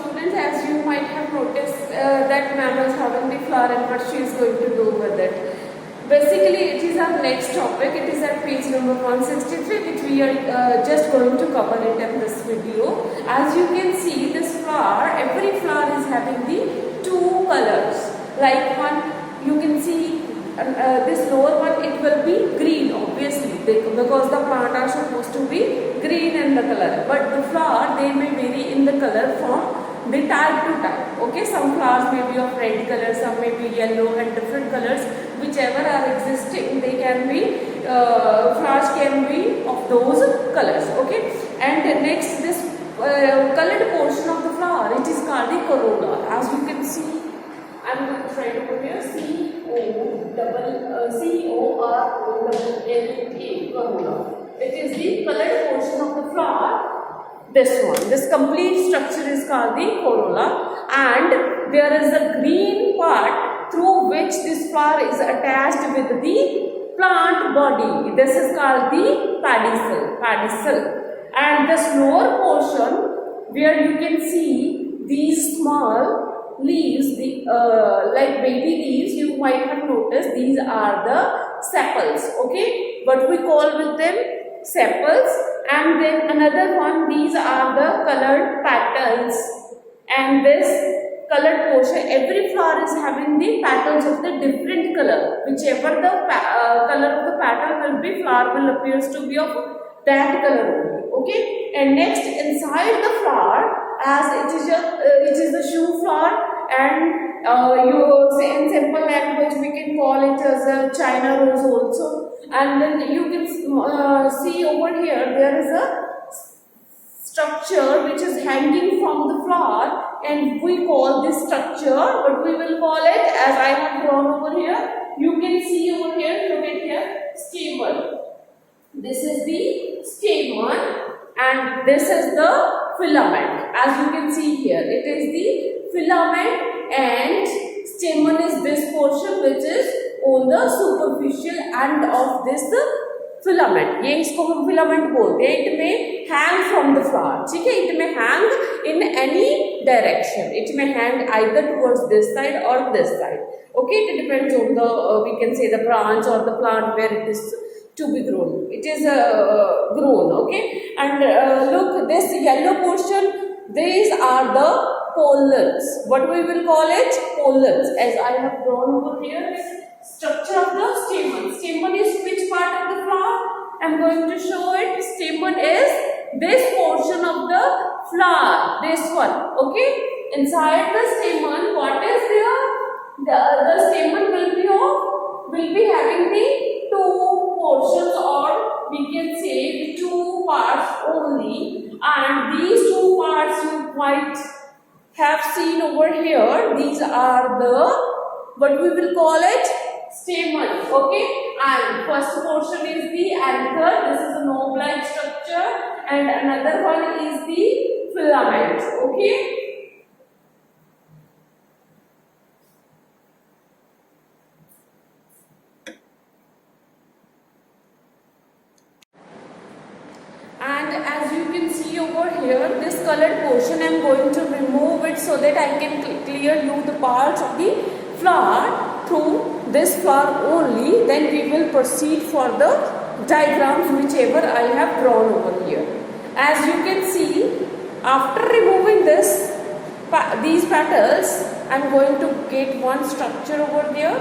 students, as you might have noticed that ma'am is having the flower and what she is going to do with it. Basically, it is our next topic. It is at page number 163, which we are just going to cover it in this video. As you can see, this flower, every flower is having the two colors. Like one, you can see this lower one, it will be green, obviously, because the plant are supposed to be green in the color. But the flower, they may vary in the color from the type to type. Okay, some flowers may be of red color, some may be yellow and different colors. Whichever are existing, they can be, flowers can be of those colors. Okay, and next, this colored portion of the flower, it is called the corolla. As you can see, I am going to write over here C-O-R-O-L-L-A, corolla. It is the colored portion of the flower. This one, this complete structure is called the corolla, and there is a green part through which this flower is attached with the plant body. This is called the pedicel. And this lower portion where you can see these small leaves, like baby leaves, you might have noticed these are the sepals. Okay, but we call with them sepals. And then another one, these are the colored petals, and this colored portion, every flower is having the petals of the different color. Whichever the color of the petal will be, flower will appears to be of that color only. Okay, and next, inside the flower, as it is a shoe flower, and you say in simple language we can call it as a China rose also. And then you can see over here there is a structure which is hanging from the flower, and we call this structure, but we will call it, as I have drawn over here, you can see over here, look at here, stamen. This is the stamen and this is the filament. As you can see here, it is the filament, and stamen is this portion which is on the superficial end of this filament. ये इसको हम filament बोलते हैं. It may hang from the flower. ठीक है? It may hang in any direction. It may hang either towards this side or this side. Okay? It depends on the we can say the branch or the plant where it is to be grown. It is grown. Okay? And look, this yellow portion, these are the pollens. What we will call it? Pollens. As I have drawn over here. Structure of the stamen. Stamen is which part of the flower? I am going to show it. Stamen is this portion of the flower. This one. Okay. Inside the stamen, what is there? The stamen will be having the two portions, or we can say the two parts only. And these two parts you might have seen over here. These are the, what we will call it, stamen. Okay, and first portion is the anther. This is a knob-like structure, and another one is the filament. Okay. And as you can see over here, this colored portion, I am going to remove it so that I can clear you the parts of the flower through this flower only. Then we will proceed for the diagrams whichever I have drawn over here. As you can see, after removing these petals, I am going to get one structure over there.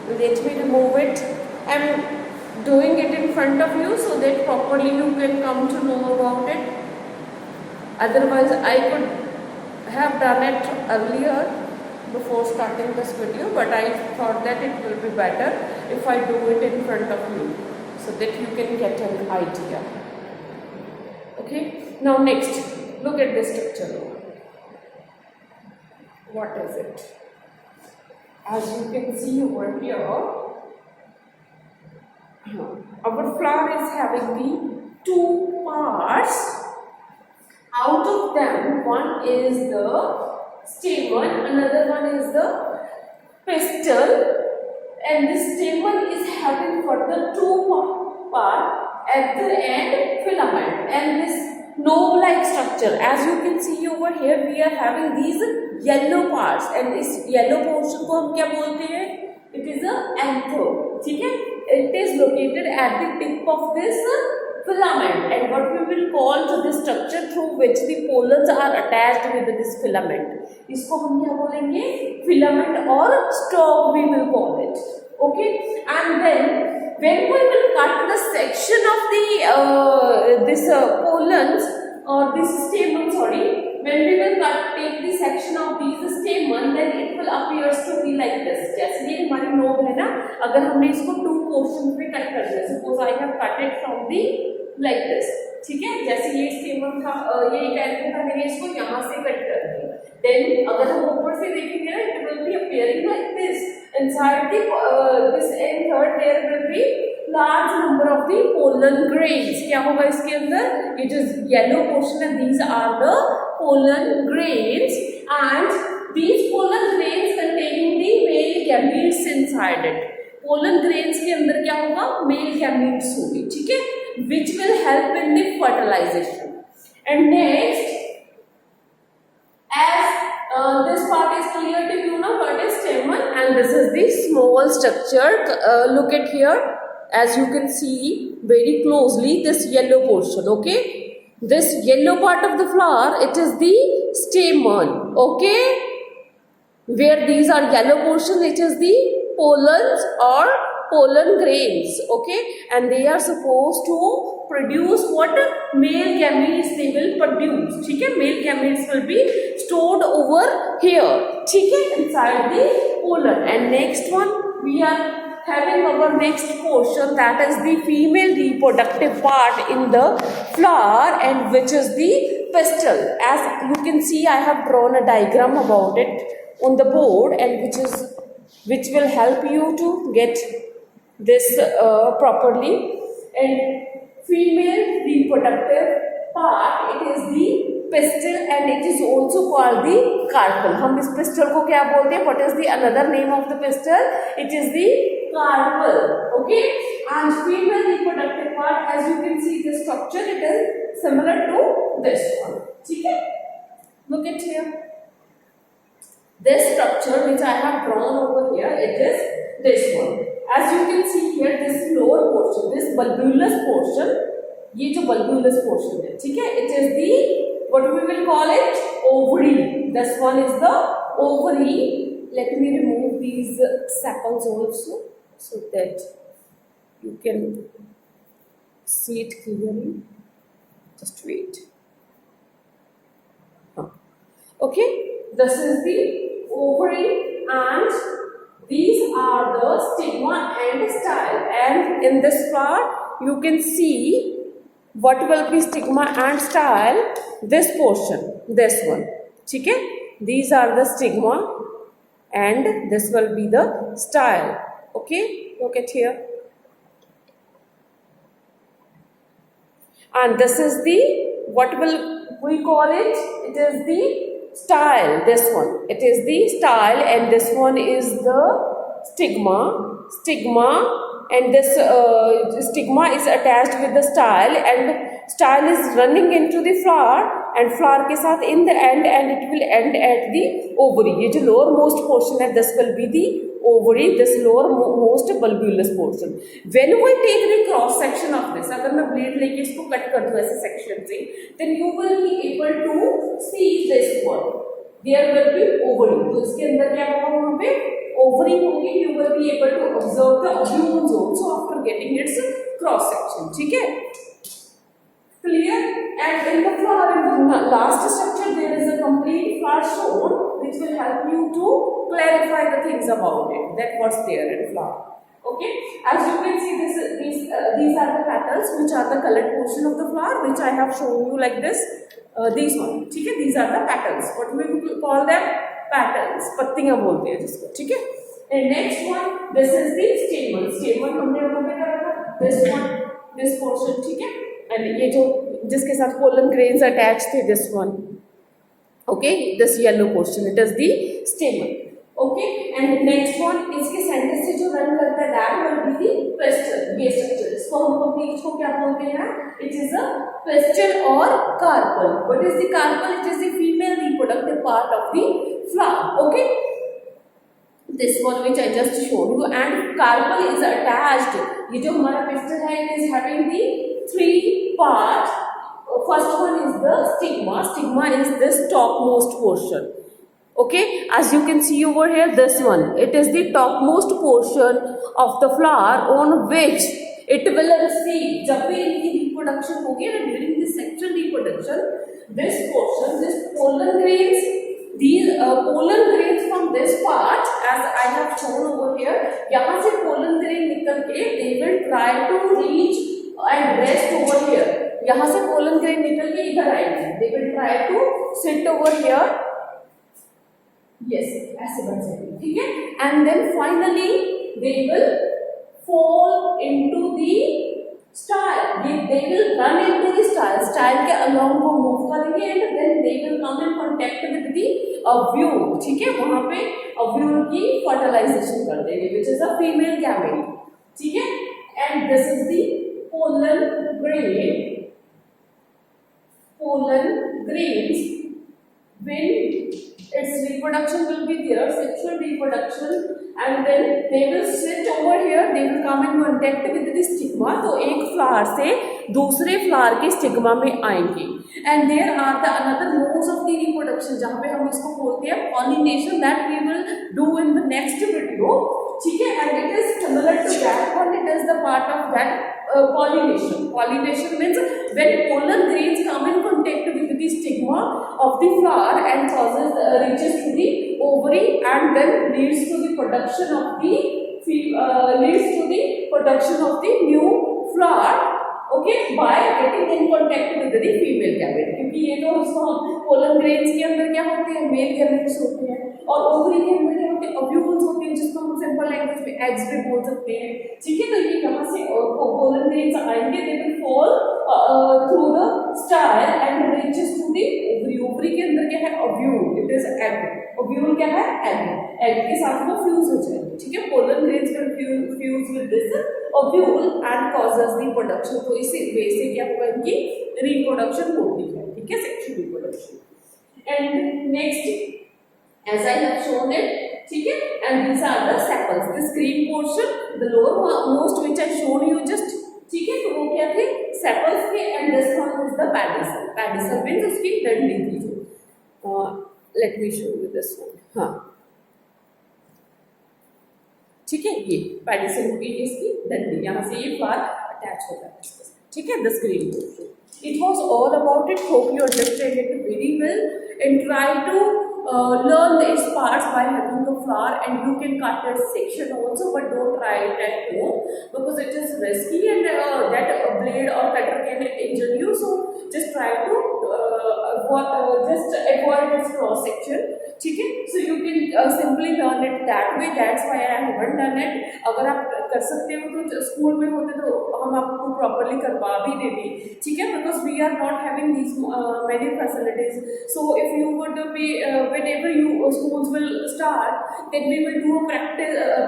Let me remove it. I am doing it in front of you so that properly you can come to know about it. Otherwise, I could have done it earlier before starting this video, but I thought that it will be better if I do it in front of you so that you can get an idea. Okay, now next, look at this structure. What is it? As you can see over here, our flower is having the two parts. Out of them, one is the stamen, another one is the pistil, and this stamen is having for the two part at the end filament, and this knob like structure. As you can see over here, we are having these yellow parts, and इस yellow portion को हम क्या बोलते हैं? It is a anther. ठीक है? It is located at the tip of this filament, and what we will call to this structure through which the pollens are attached with this filament. इसको हम क्या बोलेंगे? Filament or stalk we will call it. Okay, and then when we will cut the section of the this pollens or this stamen, sorry, when we will take the section of these stamen, then it will appears to be like this. जैसे ये हमारी knob है ना, अगर हमने इसको 2 portions में cut कर दिया, suppose I have cut it from the like this, ठीक है, जैसे ये stamen था, ये कैरेक्टर था, मैंने इसको यहाँ से कट कर दिया, then अगर हम ऊपर से देखेंगे ना, it will be appearing like this. Inside the this anther there will be large number of the pollen grains. क्या होगा इसके अंदर? ये जो yellow portion है, these are the pollen grains, and these pollen grains containing the male gametes inside it. Pollen grains के अंदर क्या होगा? Male gametes होगी, ठीक है, which will help in the fertilization. And next, as this part is clear to you now, what is stamen, and this is the small structure. Look at here, as you can see very closely, this yellow portion. Okay, this yellow part of the flower, it is the stamen. Okay, where these are yellow portion, it is the pollens or pollen grains. Okay, and they are supposed to produce what? Male gametes they will produce. ठीक है, male gametes will be stored over here, ठीक है, inside the pollen. And next one, we are having our next portion, that is the female reproductive part in the flower, and which is the pistil. As you can see, I have drawn a diagram about it on the board, and which will help you to get this properly. And female reproductive part, it is the pistil, and it is also called the carpel. हम इस pistil को क्या बोलते हैं? What is the another name of the pistil? It is the carpel. Okay, and female reproductive part, as you can see the structure, it is similar to this one. ठीक है? Look at here. This structure which I have drawn over here, it is this one. As you can see here, this lower portion, this bulbous portion, ये जो bulbous portion है, ठीक है, it is the, what we will call it, ovary. This one is the ovary. Let me remove these sepals also so that you can see it clearly. Just wait. Okay, this is the ovary, and these are the stigma and style. And in this part, you can see what will be stigma and style. This portion, this one, ठीक है? These are the stigma, and this will be the style. Okay, look at here. And this is the, what will we call it? It is the style. This one, it is the style, and this one is the stigma, and this stigma is attached with the style, and style is running into the flower, and flower के साथ in the end, and it will end at the ovary. ये जो lower most portion है, this will be the ovary, this lower most bulbous portion. When we take the cross section of this, अगर मैं blade लेके इसको cut कर दूँ ऐसे section से, then you will be able to see this one. There will be ovary. तो इसके अंदर क्या होगा वहाँ पे? Ovary होगी. You will be able to observe the ovules also after getting its cross section. ठीक है? Clear? And in the flower, in the last structure, there is a complete flower shown, which will help you to clarify the things about it, that what's there in flower. Okay, as you can see, these are the petals, which are the colored portion of the flower, which I have shown you like this. These one, ठीक है? These are the petals. What we will call them? Petals. पत्तियाँ बोलते हैं जिसको, ठीक है? And next one, this is the stamen. Stamen हमने वहाँ पे करा था. This one, this portion, ठीक है? And ये जो जिसके साथ pollen grains attached थे, this one. Okay, this yellow portion, it is the stamen. Okay, and next one, इसके center से जो run करता है, that will be the pistil. ये structure, इसको हम कंप्लीट को क्या बोलते हैं? इट इज अ पेस्टल और carpel. What is the carpel? It is the female reproductive part of the flower. Okay, this one which I just showed you, and carpel is attached. ये जो हमारा pistil है, it is having the 3 parts. First one is the stigma. Stigma is this topmost portion. Okay, as you can see over here, this one, it is the topmost portion of the flower on which it will receive. जब भी इनकी reproduction होगी ना, during the sexual reproduction, this portion, this pollen grains, these pollen grains from this part, as I have shown over here, यहाँ से pollen grain निकल के they will try to reach and rest over here. यहाँ से pollen grain निकल के इधर आएंगे. They will try to sit over here. Yes, ऐसे बन जाएंगे, ठीक है. And then finally they will fall into the style. They will run into the style. Style के along वो move करेंगे and then they will come in contact with the ovule. ठीक है, वहाँ पे ovule की fertilization कर देंगे, which is a female gamete. ठीक है, and this is the pollen grain. Pollen grains, when its reproduction will be there, sexual reproduction, and then they will sit over here, they will come in contact with the stigma. तो एक flower से दूसरे flower के stigma में आएंगे. And there are the another modes of the reproduction, जहाँ पे हम इसको बोलते हैं pollination, that we will do in the next video. ठीक है, and it is similar to that one. It is the part of that pollination. Pollination means when pollen grains come in contact with the stigma of the flower and causes reaches to the ovary and then leads to the production of the new flower. Okay, by getting in contact with the female gamete. क्योंकि ये तो इसको pollen grains के अंदर क्या होते हैं? Mail gametes होते हैं, और ओवरी के अंदर क्या होते हैं? ओव्यूल्स होते हैं, जिसको हम सिंपल लैंग्वेज में एग्स भी बोल सकते हैं. ठीक है, तो ये कहाँ से pollen grains आएंगे? They will fall through the style and reaches to the ovary. Ovary के अंदर क्या है? Ovule. It is egg. Ovule क्या है? एग. एग के साथ वो फ्यूज हो जाएंगे. ठीक है, pollen grains will fuse with this ovule and causes the production. तो इसी वे से क्या होगा? इनकी reproduction होती है. ठीक है, sexual reproduction. And next, as I have shown it, ठीक है, and these are the sepals. This green portion, the lowermost which I shown you just, ठीक है, तो वो क्या थे? Sepals थे, and this one is the pedicel. Pedicel means उसकी डंडी थी जो. Let me show you this one. हाँ, ठीक है, ये पेडिसल होगी इसकी डंडी, यहाँ से ये फ्लावर अटैच होता है. ठीक है, the screen portion. It was all about it. Hope you understand it very well and try to learn its parts by having the flower, and you can cut its section also, but don't try it at home because it is risky and that blade or cutter can injure you. So just try to just avoid its cross section. ठीक है, so you can simply learn it that way. That's why I haven't done it. अगर आप कर सकते हो तो school में होते तो हम आपको प्रॉपरली करवा भी देते. ठीक है, because we are not having these many facilities. So if you would be whenever you schools will start, then we will do a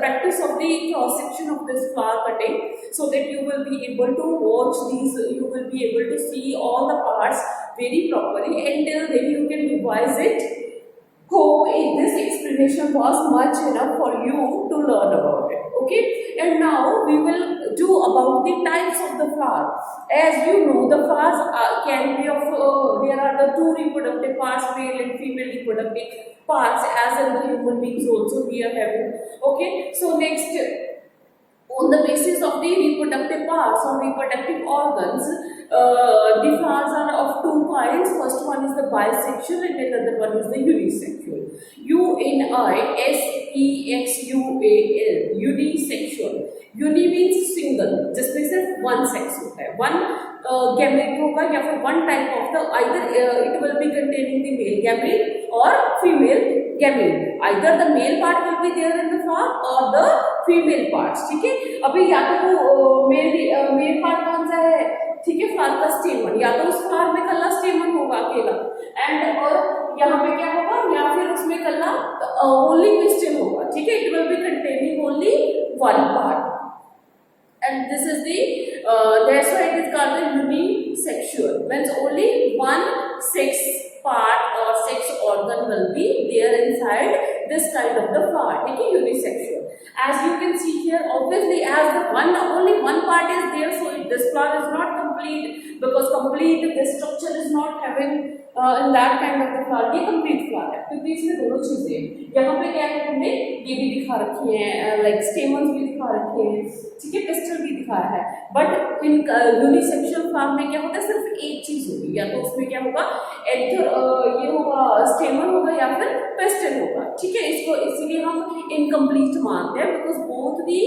practice of the cross section of this flower cutting, so that you will be able to watch these. You will be able to see all the parts very properly, and till then you can revise it. Hope this explanation was much enough for you to learn about it. Okay, and now we will do about the types of the flower. As you know, the flowers can be of there are the 2 reproductive parts, male and female reproductive parts, as in the human beings also we are having. Okay, so next, on the basis of the reproductive parts or reproductive organs, the flowers are of 2 kinds. First one is the bisexual and another one is the unisexual. unisexual. Unisexual. Uni means single, जिसमें सिर्फ one sex होता है, one gamete होगा, या फिर one type of the either it will be containing the male gamete or female gamete. Either the male part will be there in the flower or the female parts. ठीक है, अभी या तो वो male part कौन सा है? ठीक है, फ्लावर का स्टेमन, या तो उस फ्लावर में कल्ला स्टेमन होगा अकेला, एंड और यहाँ पे क्या होगा? या फिर उसमें कल्ला ओनली पिस्टिल होगा. ठीक है, it will be containing only one part. And this is the will be there inside this kind of the flower. Okay, unisexual. As you can see here, obviously as the only one part is there, so this flower is not complete, because complete this structure is not having in that kind of the flower. ये complete flower है, क्योंकि इसमें दोनों चीजें यहाँ पे क्या है, हमने ये भी दिखा रखी है, लाइक स्टेमन्स भी दिखा रखे हैं, ठीक है, पेस्टल भी दिखाया है. बट इन यूनिसेक्सुअल फ्लावर में क्या होता है, सिर्फ एक चीज होगी, या तो उसमें क्या होगा, एंथर ये होगा, स्टेमन होगा, या फिर पेस्टल होगा. ठीक है, इसको इसीलिए हम इनकम्प्लीट मानते हैं, because both the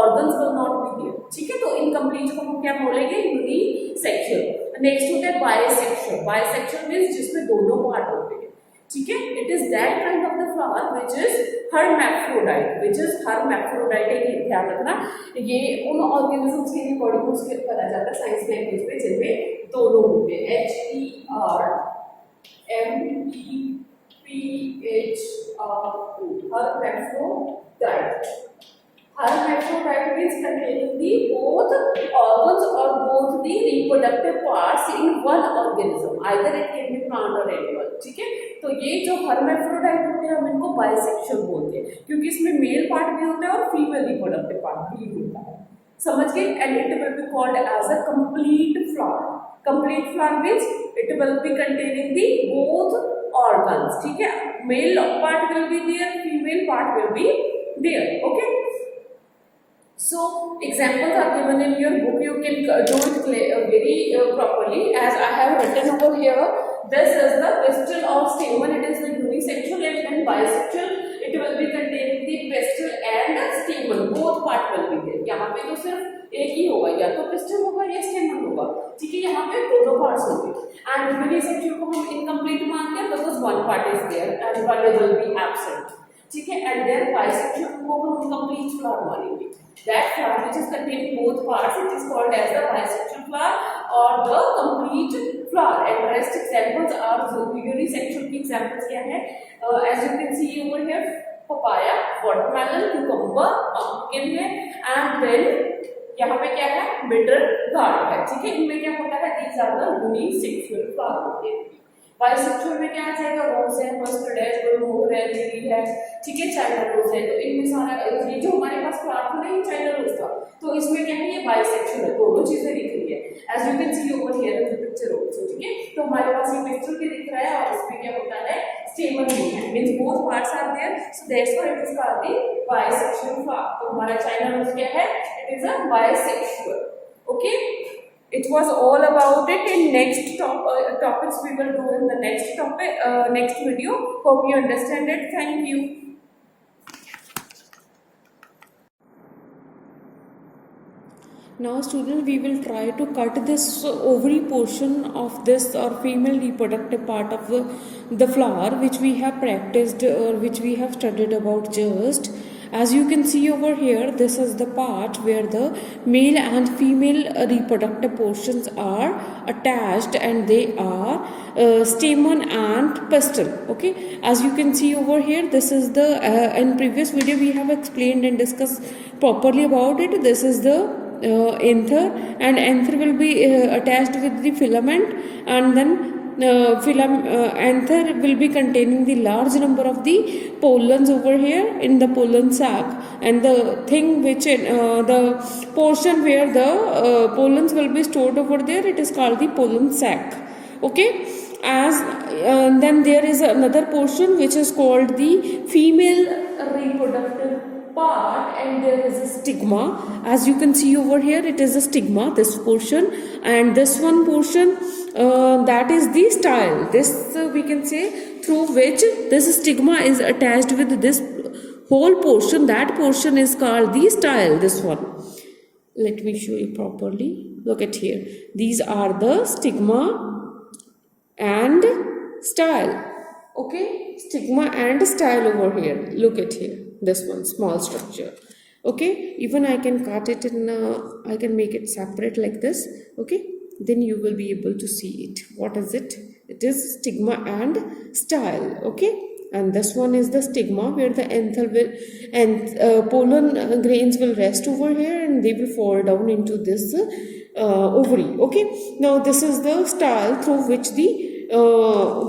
organs will not be there. ठीक है, तो इनकम्प्लीट को हम क्या बोलेंगे, यूनिसेक्सुअल. नेक्स्ट होता है बायसेक्सुअल. बायसेक्सुअल मीन्स जिसमें दोनों पार्ट होते हैं. ठीक है, it is that kind of the flower which is hermaphrodite. Which is hermaphrodite. ये ध्यान रखना, ये उन ऑर्गेनिजम्स के लिए बॉडी को उसके कहा जाता है साइंस लैंग्वेज में जिनमें दोनों होते हैं, HERMEPHRO, hermaphrodite. Hermaphrodite means containing the both organs or both the reproductive parts in one organism. Either it can be plant or animal. ठीक है, तो ये जो hermaphrodite होते हैं हम इनको बाइसेक्सुअल बोलते हैं, क्योंकि इसमें मेल पार्ट भी होता है और फीमेल रिप्रोडक्टिव पार्ट भी होता है. समझ गए? And it will be called as a complete flower. Complete flower means it will be containing the both organs. ठीक है, male part will be there, female part will be there. Okay, so examples are given in your book. You can do it very properly, as I have written over here. This is the pistil or stamen. It is the unisexual and bisexual. It will be containing the pistil and the stamen. Both part will be there. यहाँ पे तो सिर्फ एक ही होगा, या तो pistil होगा या stamen होगा. ठीक है, यहाँ पे दोनों parts होंगे. And unisexual को हम incomplete मानते हैं because one part is there and one will be absent. ठीक है, and then bisexual को हम complete flower मानेंगे. That flower which is containing both parts, it is called as the bisexual flower or the complete flower. And rest examples are unisexual की examples क्या है? As you can see over here, papaya, watermelon, cucumber, pumpkin है, and then यहाँ पे क्या है, bitter gourd है. ठीक है, इनमें क्या होता है, these are the unisexual flower होते हैं. बाइसेक्सुअल में क्या आ जाएगा, रोज है, मस्टर्ड है, गुलमोहर है, लिली है. ठीक है, चाइना रोज है. तो इनमें सारा ये जो हमारे पास प्लांट था ना, ये चाइना रोज था, तो इसमें क्या है, ये बाइसेक्सुअल है, दोनों चीजें दिख रही है. As you can see over here in the picture also. ठीक है, तो हमारे पास ये पिक्चर भी दिख रहा है और इसमें क्या होता है, स्टेमन भी है, means both parts are there, so that's why it is called the bisexual flower. तो हमारा चाइना रोज क्या है, it is a bisexual. Okay, it was all about it. In next topics we will do in the next topic, next video. Hope you understand it. Thank you. Now students, we will try to cut this ovary portion of this or female reproductive part of the flower, which we have practiced or which we have studied about just. As you can see over here, this is the part where the male and female reproductive portions are attached, and they are stamen and pistil. Okay, as you can see over here, this is the in previous video we have explained and discussed properly about it. This is the anther, and anther will be attached with the filament, and then anther will be containing the large number of the pollens over here in the pollen sac, and the thing which the portion where the pollens will be stored over there, it is called the pollen sac. Okay, as then there is another portion which is called the female reproductive part, and there is a stigma. As you can see over here, it is a stigma, this portion, and this one portion, that is the style. This we can say through which this stigma is attached with this whole portion. That portion is called the style. This one, let me show you properly. Look at here, these are the stigma and style. Okay, stigma and style over here. Look at here, this one, small structure. Okay, even I can cut it in I can make it separate like this. Okay, then you will be able to see it. What is it? It is stigma and style. Okay, and this one is the stigma, where the anther will and pollen grains will rest over here, and they will fall down into this ovary. Okay, now this is the style through which the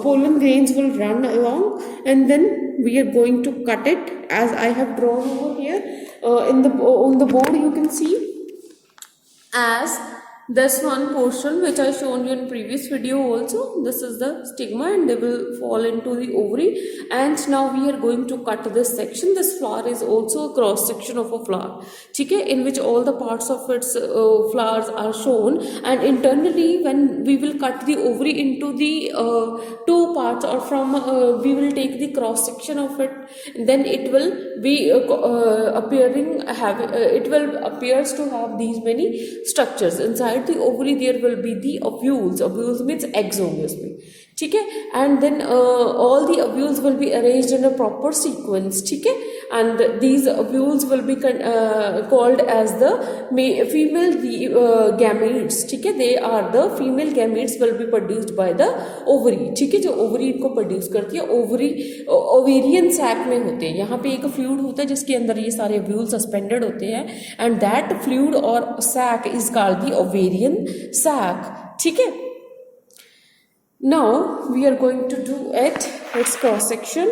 pollen grains will run along, and then we are going to cut it as I have drawn over here in the on the board. You can see as this one portion which I shown you in previous video also. This is the stigma and they will fall into the ovary, and now we are going to cut this section. This flower is also a cross section of a flower, okay, in which all the parts of its flowers are shown, and internally when we will cut the ovary into the two parts, or from we will take the cross section of it, then it will be appearing it will appears to have these many structures. Inside the ovary there will be the ovules. Ovules means eggs obviously, okay, and then all the ovules will be arranged in a proper sequence, okay, and these ovules will be called as the female gametes, okay. They are the female gametes will be produced by the ovary, okay. जो ovary को produce करती है, ovary ovarian sac में होते हैं. यहाँ पे एक fluid होता है जिसके अंदर ये सारे ovules suspended होते हैं, and that fluid or sac is called the ovarian sac, ठीक है. Now we are going to do its cross section.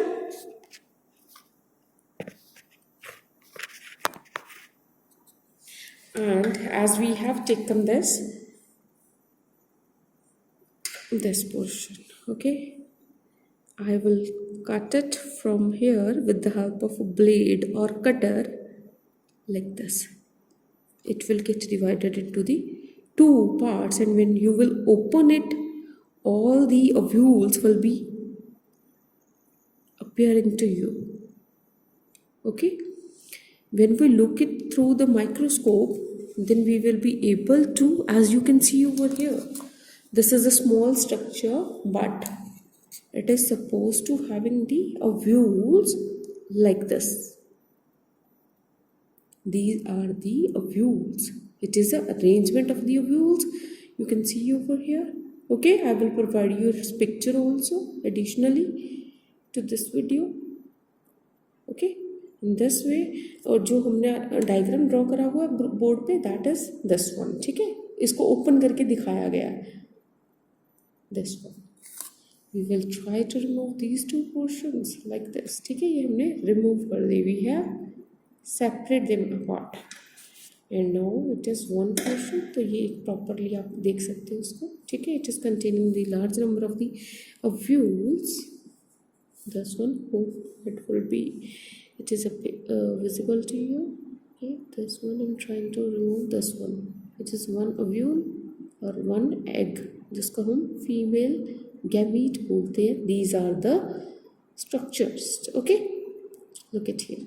And as we have taken this portion, okay, I will cut it from here with the help of a blade or cutter like this. It will get divided into the two parts, and when you will open it, all the ovules will be appearing to you, okay. When we look it through the microscope, then we will be able to, as you can see over here, this is a small structure, but it is supposed to having the ovules like this. These are the ovules. It is an arrangement of the ovules. You can see over here. Okay, I will provide you a picture also additionally to this video. Okay, in this way, और जो हमने diagram draw करा हुआ है board पे, that is this one, ठीक है. इसको ओपन करके दिखाया गया है, this one. We will try to remove these two portions like this, ठीक है. ये हमने रिमूव कर दी. We have separate them apart. And now it is one portion. तो ये properly आप देख सकते हो इसको, ठीक है. It is containing the large number of the ovules. This one, hope it will be, it is visible to you. Okay, this one I'm trying to remove. This one, it is one ovule or one egg, जिसको हम female gamete बोलते हैं. These are the structures. Okay, look at here.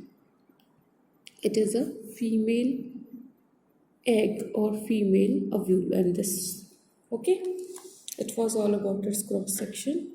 It is a female egg or female ovule, and this, okay. It was all about its cross section.